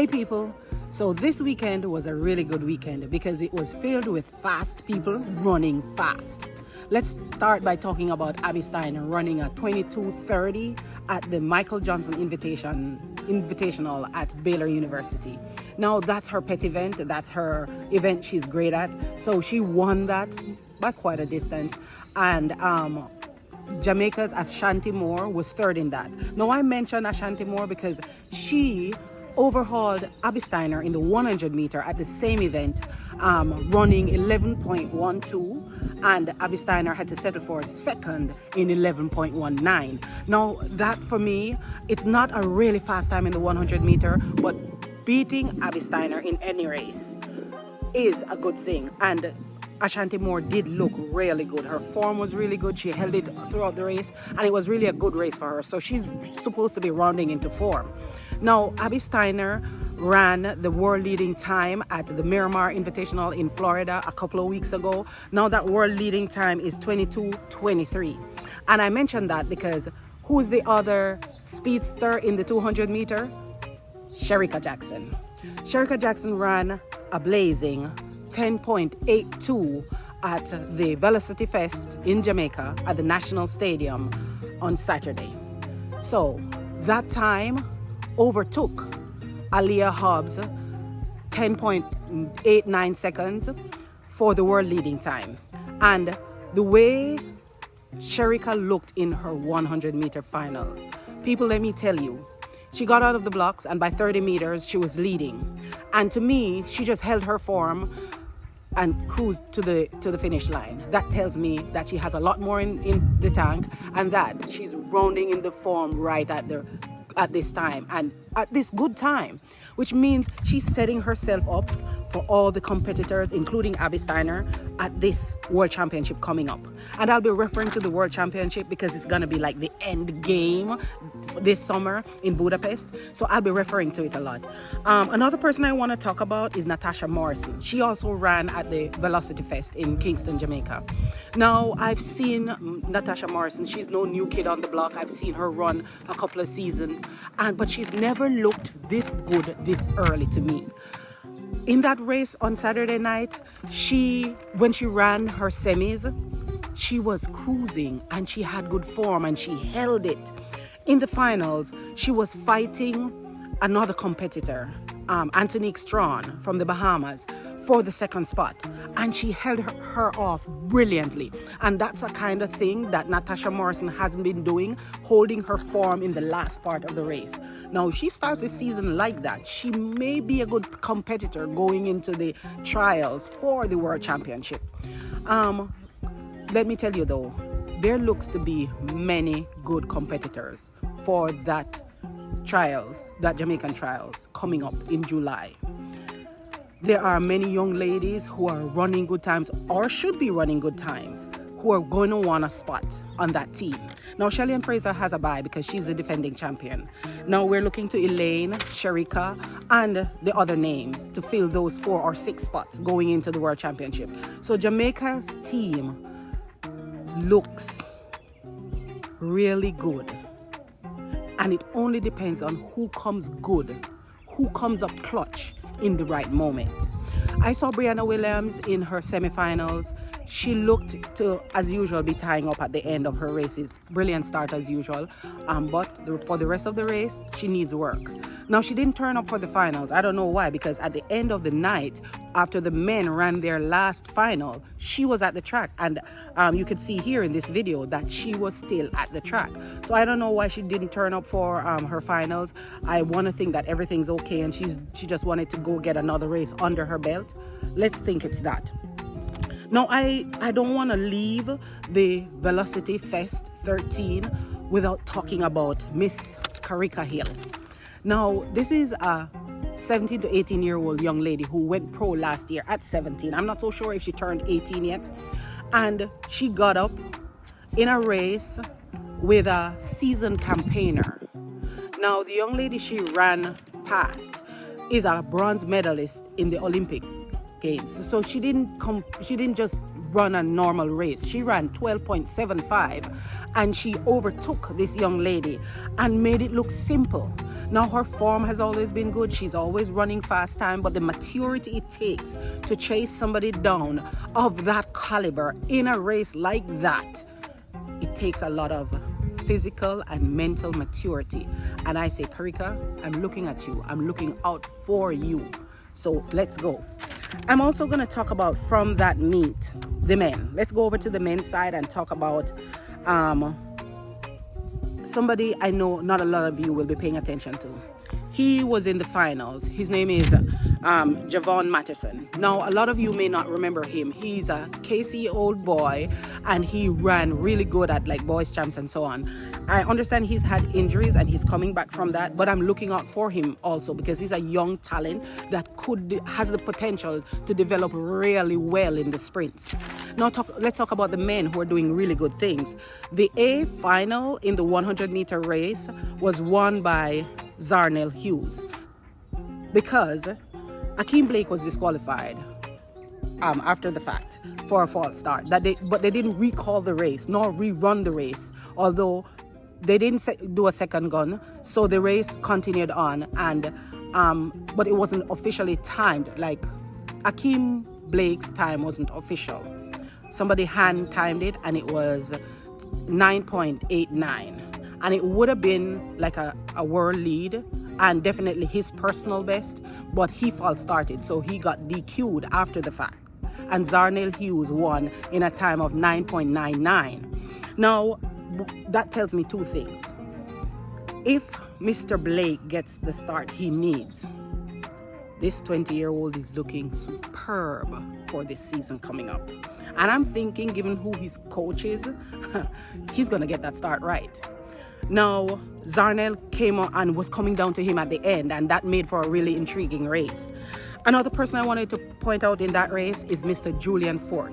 Hey people, so this weekend was a really good weekend because it was filled with fast people running fast. Let's start by talking about Abby Steiner running at 22:30 at the Michael Johnson Invitational at Baylor University. Now that's her pet event, that's her event she's great at. So she won that by quite a distance. And Jamaica's Ashanti Moore was third in that. Now I mention Ashanti Moore because she overhauled Abby Steiner in the 100 meter at the same event, running 11.12, and Abby Steiner had to settle for second in 11.19. Now that for me, it's not a really fast time in the 100 meter, but beating Abby Steiner in any race is a good thing. And Ashanti Moore did look really good. Her form was really good. She held it throughout the race, and it was really a good race for her. So she's supposed to be rounding into form. Now, Abby Steiner ran the world leading time at the Miramar Invitational in Florida a couple of weeks ago. Now that world leading time is 22:23. And I mentioned that because who's the other speedster in the 200 meter? Shericka Jackson. Shericka Jackson ran a blazing 10.82 at the Velocity Fest in Jamaica at the National Stadium on Saturday. So that time overtook Aliyah Hobbs 10.89 seconds for the world leading time. And the way Shericka looked in her 100 meter finals, people, let me tell you, she got out of the blocks and by 30 meters she was leading. And to me, she just held her form and cruised to the finish line. That tells me that she has a lot more in the tank, and that she's rounding in the form right at this time and at this good time, which means she's setting herself up for all the competitors, including Abby Steiner, at this World Championship coming up. And I'll be referring to the World Championship because it's gonna be like the end game this summer in Budapest. So I'll be referring to it a lot. Another person I want to talk about is Natasha Morrison. She also ran at the Velocity Fest in Kingston, Jamaica. Now I've seen Natasha Morrison. She's no new kid on the block. I've seen her run a couple of seasons, but she's never looked this good this early to me. In that race on Saturday night, when she ran her semis, she was cruising and she had good form and she held it. In the finals, she was fighting another competitor, Antonique Strawn from the Bahamas, for the second spot, and she held her off brilliantly. And that's a kind of thing that Natasha Morrison hasn't been doing, holding her form in the last part of the race. Now, if she starts the season like that, she may be a good competitor going into the trials for the World Championship. Let me tell you though, there looks to be many good competitors for that Jamaican trials coming up in July. There are many young ladies who are running good times or should be running good times who are going to want a spot on that team. Now, Shelly-Ann Fraser has a bye because she's the defending champion. Now we're looking to Elaine, Shericka, and the other names to fill those 4 or 6 spots going into the World Championship. So Jamaica's team looks really good, and it only depends on who comes good, who comes up clutch in the right moment. I saw Brianna Williams in her semifinals. She looked to, as usual, be tying up at the end of her races. Brilliant start as usual, but for the rest of the race, she needs work. Now, she didn't turn up for the finals. I don't know why, because at the end of the night, after the men ran their last final, she was at the track. And you could see here in this video that she was still at the track. So I don't know why she didn't turn up for her finals. I want to think that everything's okay and she just wanted to go get another race under her belt. Let's think it's that. Now, I don't want to leave the Velocity Fest 13 without talking about Miss Karika Hill. Now, this is a 17 to 18-year-old young lady who went pro last year at 17. I'm not so sure if she turned 18 yet. And she got up in a race with a seasoned campaigner. Now, the young lady she ran past is a bronze medalist in the Olympic Games. So she didn't just run a normal race. She ran 12.75 and she overtook this young lady and made it look simple. Now her form has always been good. She's always running fast time, but the maturity it takes to chase somebody down of that caliber in a race like that, it takes a lot of physical and mental maturity. And I say, Karika, I'm looking at you. I'm looking out for you. So let's go. I'm also going to talk about from that meet, the men. Let's go over to the men's side and talk about somebody I know not a lot of you will be paying attention to. He was in the finals. His name is Javon Matterson. Now, a lot of you may not remember him. He's a KC old boy, and he ran really good at like boys champs and so on. I understand he's had injuries and he's coming back from that, but I'm looking out for him also because he's a young talent that has the potential to develop really well in the sprints. Now, let's talk about the men who are doing really good things. The A final in the 100-meter race was won by Zarnell Hughes because Akeem Blake was disqualified after the fact for a false start. But they didn't recall the race nor rerun the race, although they didn't do a second gun, so the race continued on, and but it wasn't officially timed. Like Akeem Blake's time wasn't official. Somebody hand timed it, and it was 9.89, and it would have been like a world lead and definitely his personal best, but he false started, so he got DQ'd after the fact, and Zarnell Hughes won in a time of 9.99. Now that tells me two things. If Mr. Blake gets the start he needs, this 20-year-old is looking superb for this season coming up. And I'm thinking, given who his coach is, he's going to get that start right. Now, Zarnell came on and was coming down to him at the end, and that made for a really intriguing race. Another person I wanted to point out in that race is Mr. Julian Ford,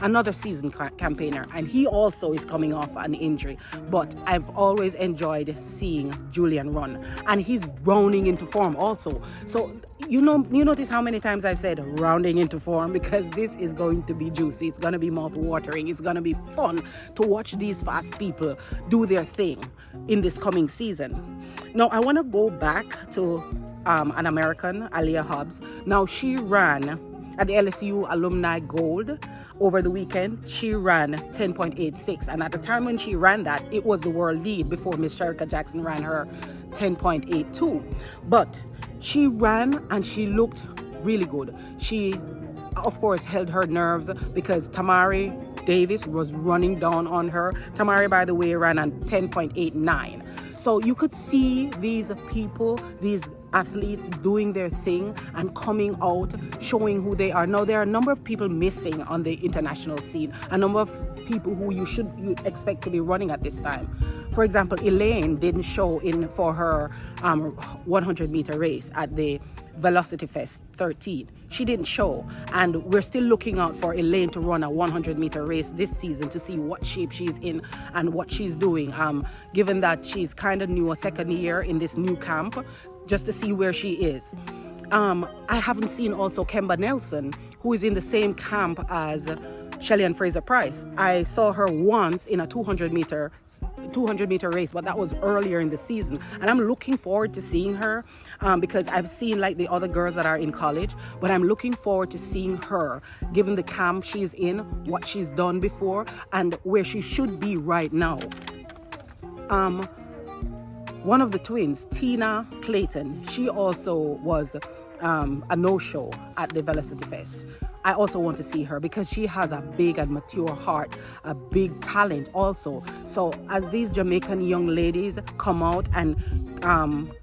another seasoned campaigner, and he also is coming off an injury, but I've always enjoyed seeing Julian run, and he's rounding into form also. So you notice how many times I've said rounding into form, because this is going to be juicy. It's going to be mouth-watering. It's going to be fun to watch these fast people do their thing in this coming season. Now I want to go back to an American, Aliyah Hobbs. Now she ran at the LSU Alumni Gold over the weekend. She ran 10.86, and at the time when she ran that, it was the world lead before Miss Sherika Jackson ran her 10.82. But she ran and she looked really good. She, of course, held her nerves because Tamari Davis was running down on her. Tamari, by the way, ran on 10.89. So you could see these people, these athletes doing their thing and coming out, showing who they are. Now, there are a number of people missing on the international scene, a number of people who you expect to be running at this time. For example, Elaine didn't show in for her 100-meter race at the Velocity Fest 13. She didn't show, and we're still looking out for Elaine to run a 100-meter race this season to see what shape she's in and what she's doing, given that she's kind of new, a second year in this new camp, just to see where she is. I haven't seen also Kemba Nelson, who is in the same camp as Shelly-Ann Fraser-Price. I saw her once in a 200-meter race, but that was earlier in the season, and I'm looking forward to seeing her because I've seen like the other girls that are in college, but I'm looking forward to seeing her, given the camp she's in, what she's done before, and where she should be right now. One of the twins, Tina Clayton, she also was a no-show at the Velocity Fest. I also want to see her because she has a big and mature heart, a big talent also. So as these Jamaican young ladies come out and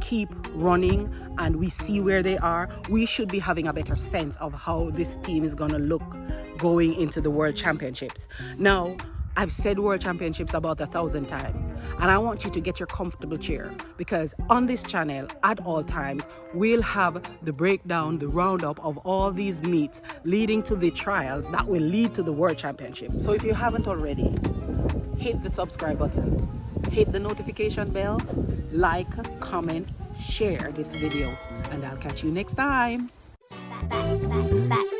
keep running and we see where they are, we should be having a better sense of how this team is going to look going into the World Championships. Now, I've said World Championships about 1,000 times, and I want you to get your comfortable chair, because on this channel at all times we'll have the breakdown, the roundup of all these meets leading to the trials that will lead to the World Championship. So if you haven't already, hit the subscribe button, hit the notification bell, like, comment, share this video, and I'll catch you next time. Back.